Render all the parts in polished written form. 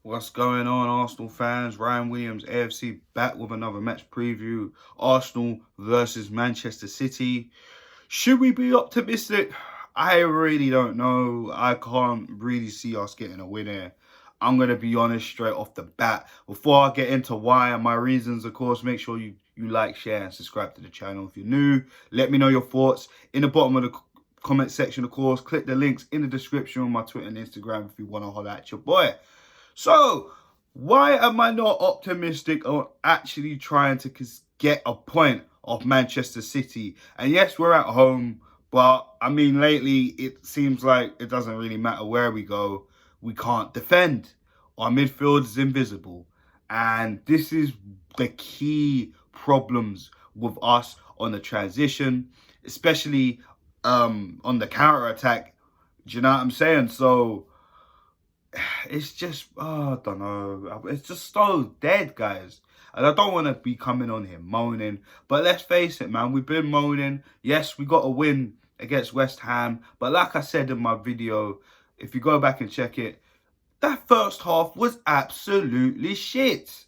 What's going on, Arsenal fans? Ryan Williams, AFC, back with another match preview. Arsenal versus Manchester City. Should we be optimistic? I really don't know. I can't really see us getting a win here. I'm going to be honest straight off the bat. Before I get into why and my reasons, of course, make sure you like, share, and subscribe to the channel if you're new. Let me know your thoughts in the bottom of the comment section, of course. Click the links in the description on my Twitter and Instagram if you want to holler at your boy. So, why am I not optimistic on actually trying to get a point of Manchester City? And yes, we're at home, but I mean, lately it seems like it doesn't really matter where we go. We can't defend. Our midfield is invisible. And this is the key problems with us on the transition, especially on the counter-attack. Do you know what I'm saying? So it's just, I don't know. It's just so dead, guys. And I don't want to be coming on here moaning. But let's face it, man. We've been moaning. Yes, we got a win against West Ham. But like I said in my video, if you go back and check it, that first half was absolutely shit.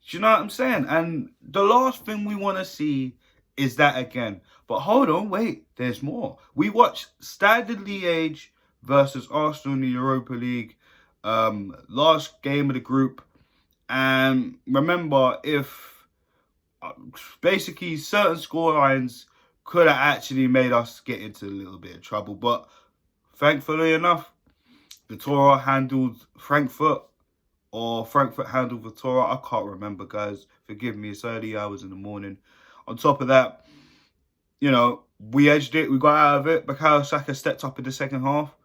Do you know what I'm saying? And the last thing we want to see is that again. But hold on, wait. There's more. We watched Stade Liège versus Arsenal in the Europa League. Last game of the group, and remember, if basically certain score lines could have actually made us get into a little bit of trouble, but thankfully enough, Vitória handled Frankfurt, or Frankfurt handled Vitória. I can't remember, guys, forgive me, it's early hours in the morning. On top of that, you know, we edged it, we got out of it. Bukayo Saka stepped up in the second half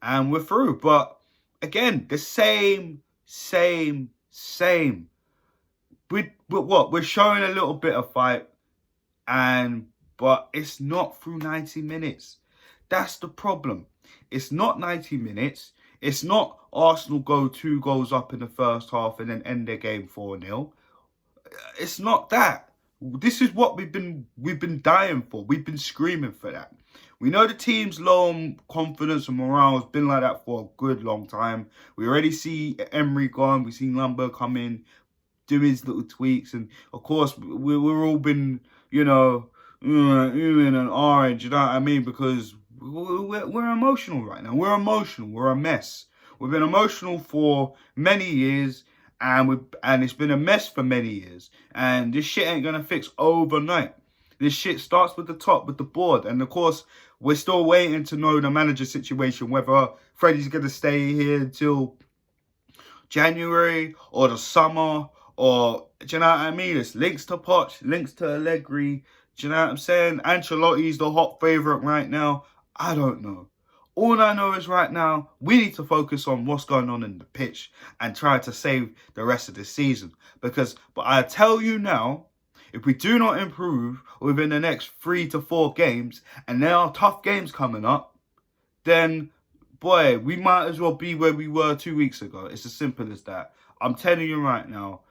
and we're through. But again, the same. With what? We're showing a little bit of fight, but it's not through 90 minutes. That's the problem. It's not 90 minutes. It's not Arsenal go 2 goals up in the first half and then end their game 4-0. It's not that. This is what we've been dying for. We've been screaming for that. We know the team's low on confidence and morale has been like that for a good long time. We already see Emery gone. We've seen Lambert come in, do his little tweaks. And, of course, we're all been, you know, and orange, you know what I mean? Because we're emotional right now. We're emotional. We're a mess. We've been emotional for many years. And it's been a mess for many years. And this shit ain't going to fix overnight. This shit starts with the top, with the board. And, of course, we're still waiting to know the manager situation, whether Freddie's going to stay here until January or the summer. Or, do you know what I mean? It's links to Poch, links to Allegri. Do you know what I'm saying? Ancelotti's the hot favourite right now. I don't know. All I know is right now, we need to focus on what's going on in the pitch and try to save the rest of the season. But I tell you now, if we do not improve within the next 3 to 4 games, and there are tough games coming up, then, boy, we might as well be where we were 2 weeks ago. It's as simple as that. I'm telling you right now,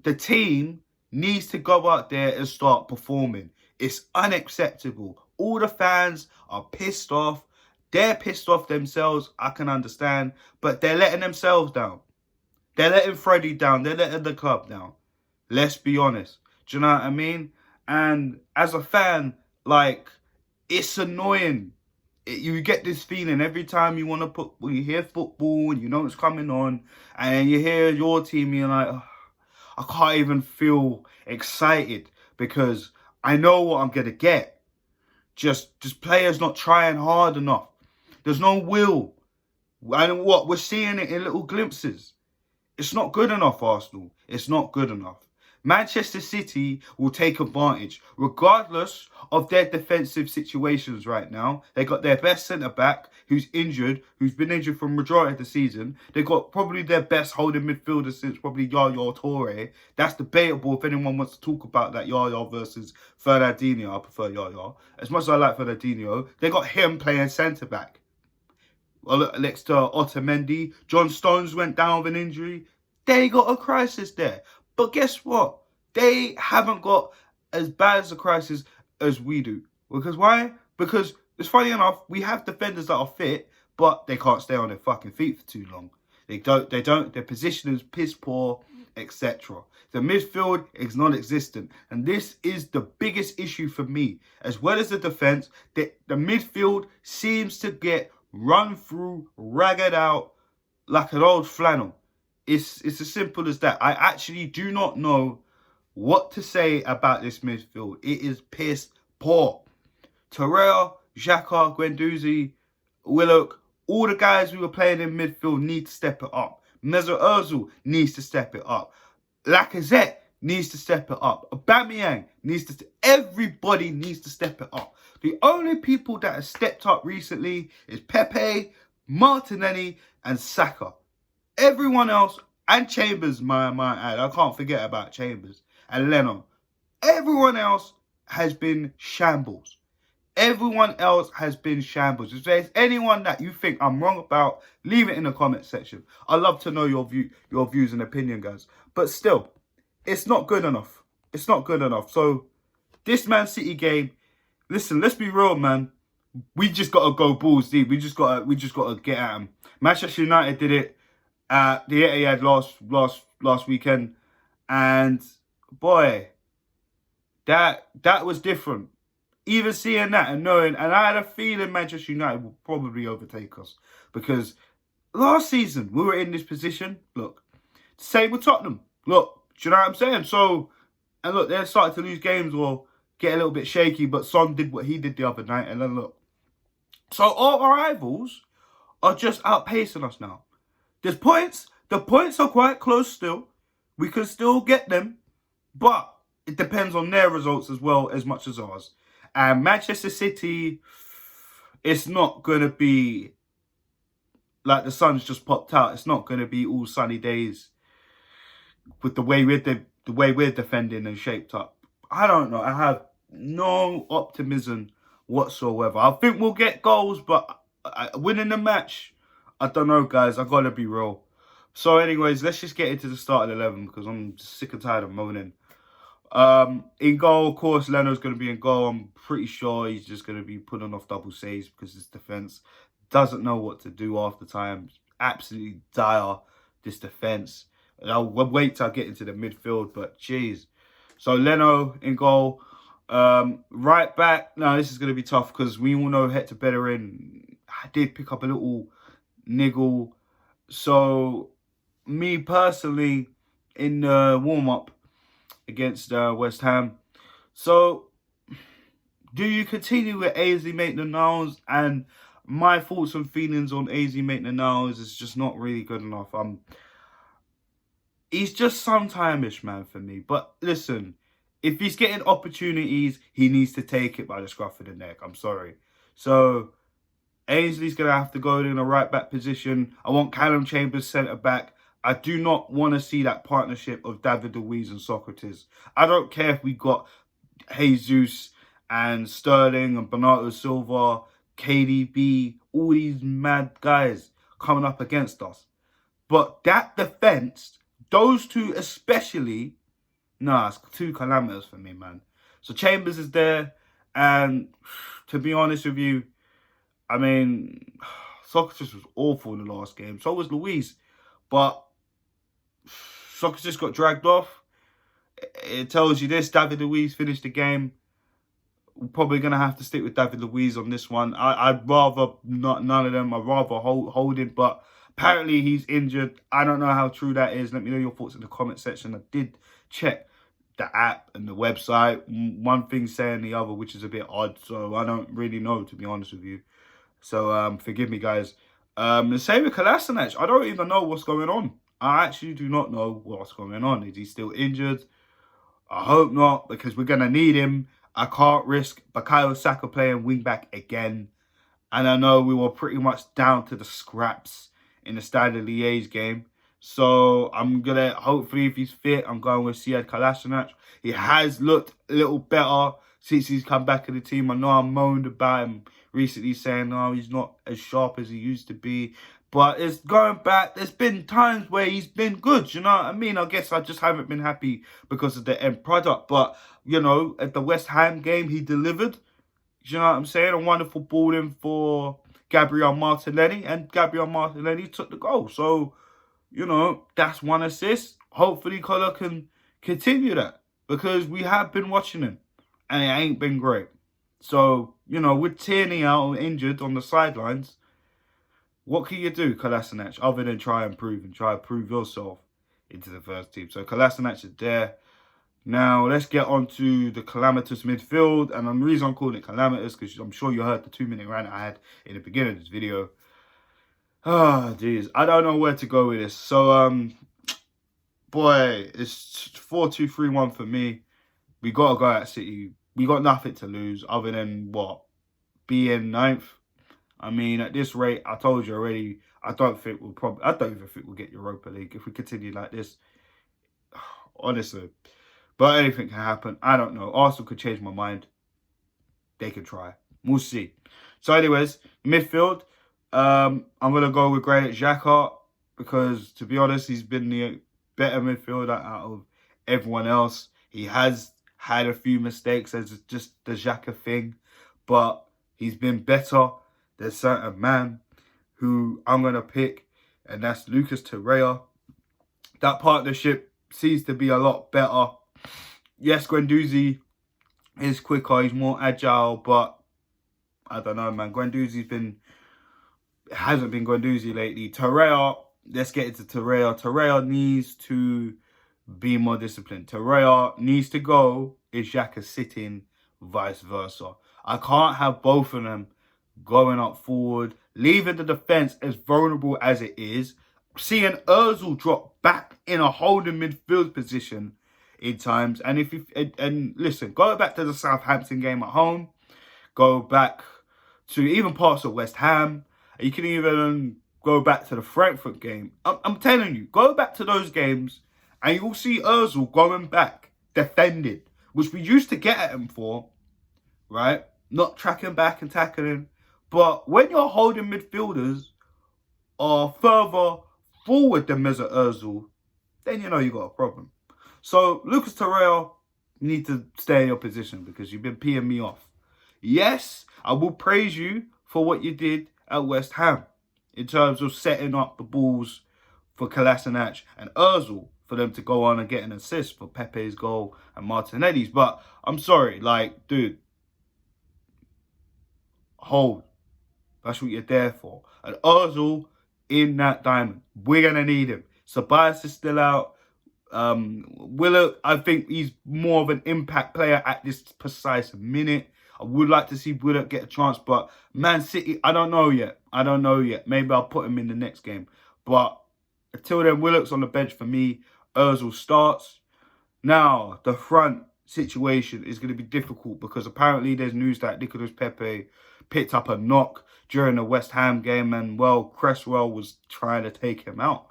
the team needs to go out there and start performing. It's unacceptable. All the fans are pissed off. They're pissed off themselves, I can understand, but they're letting themselves down. They're letting Freddie down. They're letting the club down. Let's be honest. Do you know what I mean? And as a fan, like, it's annoying. You get this feeling every time you want to when you hear football and you know it's coming on, and you hear your team, you're like, oh, I can't even feel excited because I know what I'm going to get. Just players not trying hard enough. There's no will. And what? We're seeing it in little glimpses. It's not good enough, Arsenal. It's not good enough. Manchester City will take advantage, regardless of their defensive situations right now. They got their best centre-back, who's injured, who's been injured for the majority of the season. They got probably their best holding midfielder since probably Yaya Toure. That's debatable if anyone wants to talk about that Yaya versus Fernandinho. I prefer Yaya. As much as I like Fernandinho, they got him playing centre-back. Next to Otamendi, John Stones went down with an injury. They got a crisis there. But guess what? They haven't got as bad as a crisis as we do. Because why? Because it's funny enough, we have defenders that are fit, but they can't stay on their fucking feet for too long. Their position is piss poor, etc. The midfield is non-existent. And this is the biggest issue for me. As well as the defence, the midfield seems to get run through, ragged out like an old flannel. It's as simple as that. I actually do not know what to say about this midfield. It is piss poor. Terrell, Xhaka, Guendouzi, Willock, all the guys who were playing in midfield need to step it up. Mesut Ozil needs to step it up. Lacazette needs to step it up. Aubameyang needs to... Everybody needs to step it up. The only people that have stepped up recently is Pepe, Martinelli, and Saka. Everyone else, and Chambers, my ad. I can't forget about Chambers. And Leno. Everyone else has been shambles. Everyone else has been shambles. If there's anyone that you think I'm wrong about, leave it in the comment section. I'd love to know your views and opinion, guys. But still, it's not good enough. It's not good enough. So, this Man City game, listen, let's be real, man. We just got to go balls deep. We just got to get at them. Manchester United did it at the Etihad last weekend. And, boy, that was different. Even seeing that and knowing, and I had a feeling Manchester United will probably overtake us. Because last season, we were in this position. Look, same with Tottenham. Look, do you know what I'm saying? So, and look, they're starting to lose games or get a little bit shaky, but Son did what he did the other night, and then look. So, all our rivals are just outpacing us now. There's points. The points are quite close still. We can still get them, but it depends on their results as well as much as ours. And Manchester City, it's not going to be like the sun's just popped out. It's not going to be all sunny days with the way we're defending and shaped up. I don't know. I have no optimism whatsoever. I think we'll get goals, but winning the match, I don't know, guys. I got to be real. So anyways, let's just get into the starting 11 because I'm sick and tired of moaning. In goal, of course, Leno's going to be in goal. I'm pretty sure he's just going to be putting off double saves because his defence doesn't know what to do half the time. It's absolutely dire, this defence. I'll wait till I get into the midfield, but jeez. So Leno in goal. Right back. Now, this is going to be tough because we all know Hector Bellerin. I did pick up a little niggle. So, me personally, in the warm-up, against West Ham. So, do you continue with AZ Maitland-Niles? And my thoughts and feelings on AZ Maitland-Niles is just not really good enough. He's just sometime-ish, man, for me. But listen, if he's getting opportunities, he needs to take it by the scruff of the neck. I'm sorry. So, Ainsley's going to have to go in a right-back position. I want Callum Chambers centre-back. I do not want to see that partnership of David Luiz and Socrates. I don't care if we got Jesus and Sterling and Bernardo Silva, KDB, all these mad guys coming up against us. But that defence, those two especially, nah, it's too calamitous for me, man. So Chambers is there. And to be honest with you, I mean, Socrates was awful in the last game. So was Luiz. But Socrates got dragged off. It tells you this. David Luiz finished the game. We're probably going to have to stick with David Luiz on this one. I'd rather none of them. I'd rather hold him. But apparently he's injured. I don't know how true that is. Let me know your thoughts in the comment section. I did check the app and the website. One thing saying the other, which is a bit odd. So I don't really know, to be honest with you. So forgive me, guys. The same with Kolasinac. I don't even know what's going on. I actually do not know what's going on. Is he still injured? I hope not, because we're going to need him. I can't risk Bukayo Saka playing wing-back again. And I know we were pretty much down to the scraps in the Stade de Liège game. So I'm going to, hopefully, if he's fit, I'm going with Sead Kolasinac. He has looked a little better since he's come back in the team. I know I moaned about him recently saying, oh, he's not as sharp as he used to be. But it's going back. There's been times where he's been good, you know what I mean? I guess I just haven't been happy because of the end product. But, you know, at the West Ham game, he delivered. You know what I'm saying? A wonderful ball in for Gabriel Martinelli. And Gabriel Martinelli took the goal. So, you know, that's 1 assist. Hopefully Colour can continue that, because we have been watching him and it ain't been great. So, you know, with Tierney out injured on the sidelines, what can you do, Kolasinac, other than try and prove yourself into the first team? So Kolasinac is there. Now, let's get on to the calamitous midfield. And the reason I'm calling it calamitous, because I'm sure you heard the 2-minute rant I had in the beginning of this video. Ah, jeez. I don't know where to go with this. So, boy, it's 4-2-3-1 for me. We got to go at City. We got nothing to lose other than, what, being 9th. I mean, at this rate, I told you already, I don't even think we'll get Europa League if we continue like this. Honestly. But anything can happen. I don't know. Arsenal could change my mind. They could try. We'll see. So anyways, midfield. I'm going to go with Granit Xhaka, because, to be honest, he's been the better midfielder out of everyone else. He has had a few mistakes as just the Xhaka thing, but he's been better. There's certain man who I'm going to pick, and that's Lucas Torreira. That partnership seems to be a lot better. Yes, Guendouzi is quicker, he's more agile, but I don't know, man. Hasn't been Guendouzi lately. Torreira, let's get into Torreira. Torreira needs to be more disciplined. Torreira needs to go if Xhaka's sitting, vice versa. I can't have both of them going up forward, leaving the defence as vulnerable as it is. Seeing Ozil drop back in a holding midfield position in times. And listen, go back to the Southampton game at home. Go back to even parts of West Ham. You can even go back to the Frankfurt game. I'm telling you, go back to those games and you'll see Ozil going back, defending, which we used to get at him for, right? Not tracking back and tackling. But when your holding midfielders are further forward than Mesut Ozil, then you know you got a problem. So, Lucas Torreira, you need to stay in your position because you've been peeing me off. Yes, I will praise you for what you did at West Ham in terms of setting up the balls for Kolasinac and Ozil for them to go on and get an assist for Pepe's goal and Martinelli's. But I'm sorry, like, dude, hold. That's what you're there for. And Ozil in that diamond, we're going to need him. Ceballos is still out. Willock, I think he's more of an impact player at this precise minute. I would like to see Willock get a chance, but Man City, I don't know yet. Maybe I'll put him in the next game. But until then, Willock's on the bench for me. Ozil starts. Now, the front situation is going to be difficult because apparently there's news that Nicolas Pepe picked up a knock during the West Ham game and, well, Cresswell was trying to take him out.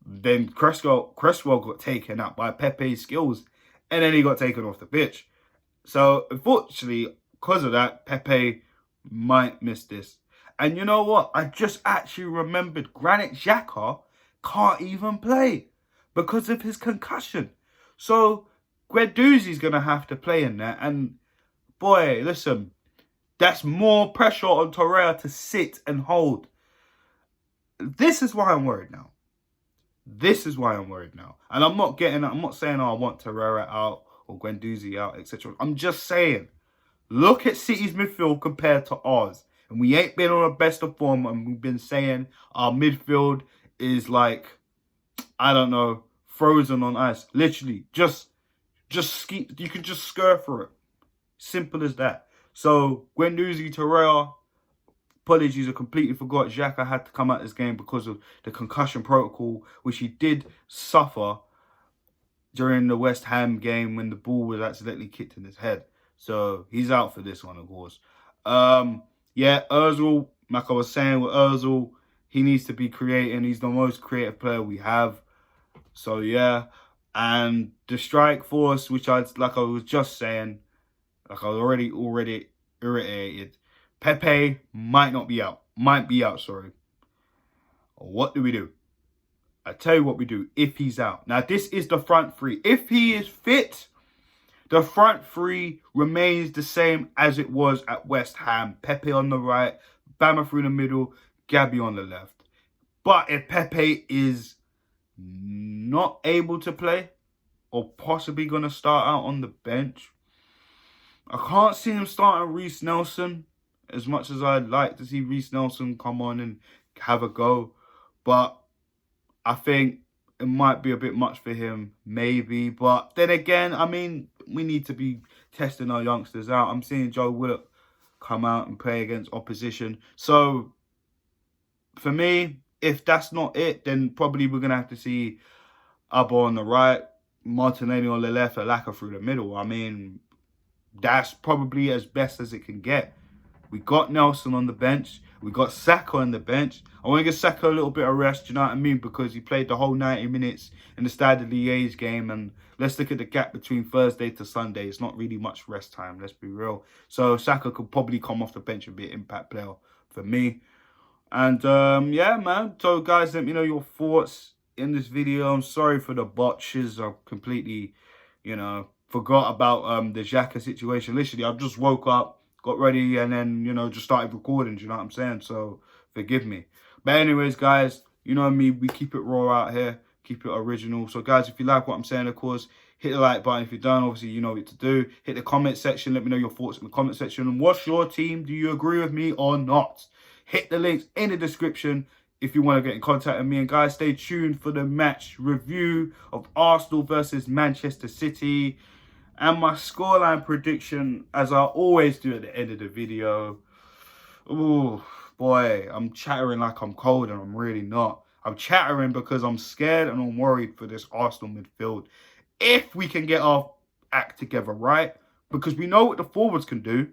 Then Cresswell got taken out by Pepe's skills and then he got taken off the pitch. So, unfortunately, because of that, Pepe might miss this. And you know what? I just actually remembered Granit Xhaka can't even play because of his concussion. So, Guendouzi's going to have to play in there. And, boy, listen, that's more pressure on Torreira to sit and hold. This is why I'm worried now. And I'm not saying, I want Torreira out or Guendouzi out, etc. I'm just saying, look at City's midfield compared to ours. And we ain't been on the best of form. And we've been saying our midfield is like, I don't know, frozen on ice. Literally, you can just skirt through it. Simple as that. So, Guendouzi, Torreira, apologies, I completely forgot. Xhaka had to come out this game because of the concussion protocol, which he did suffer during the West Ham game when the ball was accidentally kicked in his head. So, he's out for this one, of course. Yeah, Ozil, like I was saying with Ozil, he needs to be creating. He's the most creative player we have. So, yeah. And the strike force, which like I was just saying, like I was already irritated. Pepe might be out, sorry. What do we do? I tell you what we do if he's out. Now, this is the front three. If he is fit, the front three remains the same as it was at West Ham. Pepe on the right, Bama through the middle, Gabby on the left. But if Pepe is not able to play or possibly going to start out on the bench. I can't see him starting Reece Nelson as much as I'd like to see Reece Nelson come on and have a go. But I think it might be a bit much for him, maybe. But then again, I mean, we need to be testing our youngsters out. I'm seeing Joe Willock come out and play against opposition. So, for me, if that's not it, then probably we're going to have to see Abba on the right, Martinelli on the left, and Laka through the middle. I mean, that's probably as best as it can get. We got Nelson on the bench. We got Saka on the bench. I want to give Saka a little bit of rest, you know what I mean? Because he played the whole 90 minutes in the Stade de Liège game. And let's look at the gap between Thursday to Sunday. It's not really much rest time, let's be real. So Saka could probably come off the bench and be an impact player for me. And yeah, man. So guys, let me know your thoughts in this video. I'm sorry for the botches. I completely, forgot about the Xhaka situation. Literally, I just woke up, got ready, and then, just started recording. Do you know what I'm saying? So forgive me. But anyways, guys, you know me, we keep it raw out here, keep it original. So guys, if you like what I'm saying, of course, hit the like button. If you don't, obviously, you know what to do. Hit the comment section. Let me know your thoughts in the comment section. And what's your team? Do you agree with me or not? Hit the links in the description if you want to get in contact with me. And guys, stay tuned for the match review of Arsenal versus Manchester City. And my scoreline prediction, as I always do at the end of the video. Ooh, boy, I'm chattering like I'm cold and I'm really not. I'm chattering because I'm scared and I'm worried for this Arsenal midfield. If we can get our act together, right? Because we know what the forwards can do.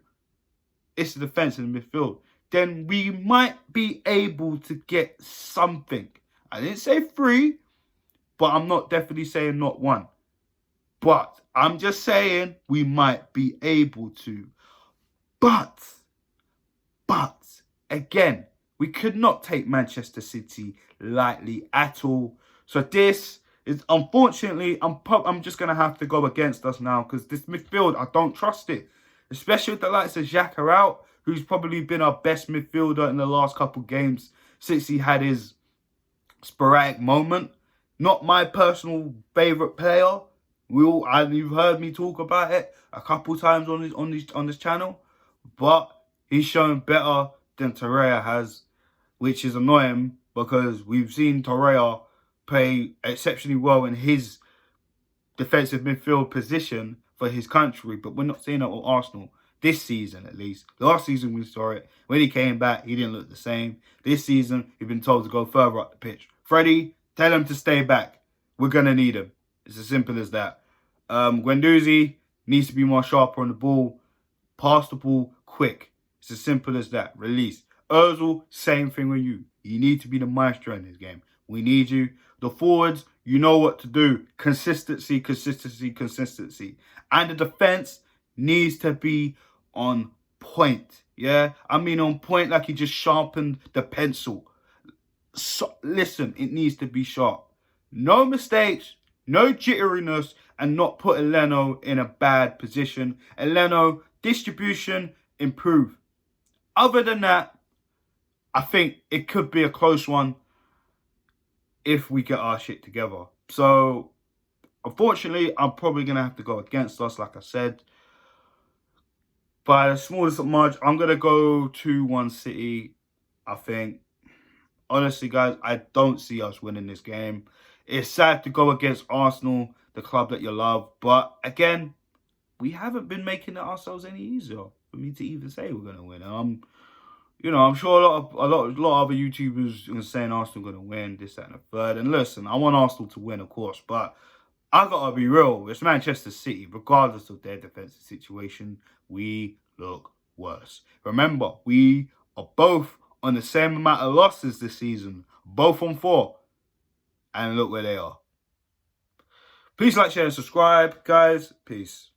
It's the defence and the midfield. Then we might be able to get something. I didn't say 3, but I'm not definitely saying not 1. But I'm just saying we might be able to. But, again, we could not take Manchester City lightly at all. So this is, unfortunately, I'm just going to have to go against us now. Because this midfield, I don't trust it. Especially with the likes of Xhaka out, who's probably been our best midfielder in the last couple games since he had his sporadic moment. Not my personal favourite player. You've heard me talk about it a couple times on this channel, but he's shown better than Torreira has, which is annoying because we've seen Torreira play exceptionally well in his defensive midfield position for his country, but we're not seeing it with Arsenal this season, at least. Last season we saw it. When he came back, he didn't look the same. This season, he's been told to go further up the pitch. Freddie, tell him to stay back. We're gonna need him. It's as simple as that. Guendouzi needs to be more sharper on the ball. Pass the ball quick. It's as simple as that. Release. Ozil, same thing with you. You need to be the maestro in this game. We need you. The forwards, you know what to do. Consistency, consistency, consistency. And the defense needs to be on point. Yeah? I mean on point like he just sharpened the pencil. So, listen, it needs to be sharp. No mistakes. No jitteriness, and not put Eleno in a bad position. Eleno, distribution, improve. Other than that, I think it could be a close one if we get our shit together. So, unfortunately, I'm probably going to have to go against us, like I said. By the smallest margin, I'm going to go 2-1 City, I think. Honestly, guys, I don't see us winning this game. It's sad to go against Arsenal, the club that you love. But, again, we haven't been making it ourselves any easier for me to even say we're going to win. I'm sure a lot of other YouTubers are saying Arsenal going to win, this, that, and the third. And listen, I want Arsenal to win, of course. But I got to be real. It's Manchester City. Regardless of their defensive situation, we look worse. Remember, we are both on the same amount of losses this season. Both on 4. And look where they are. Please like, share, and subscribe, guys. Peace.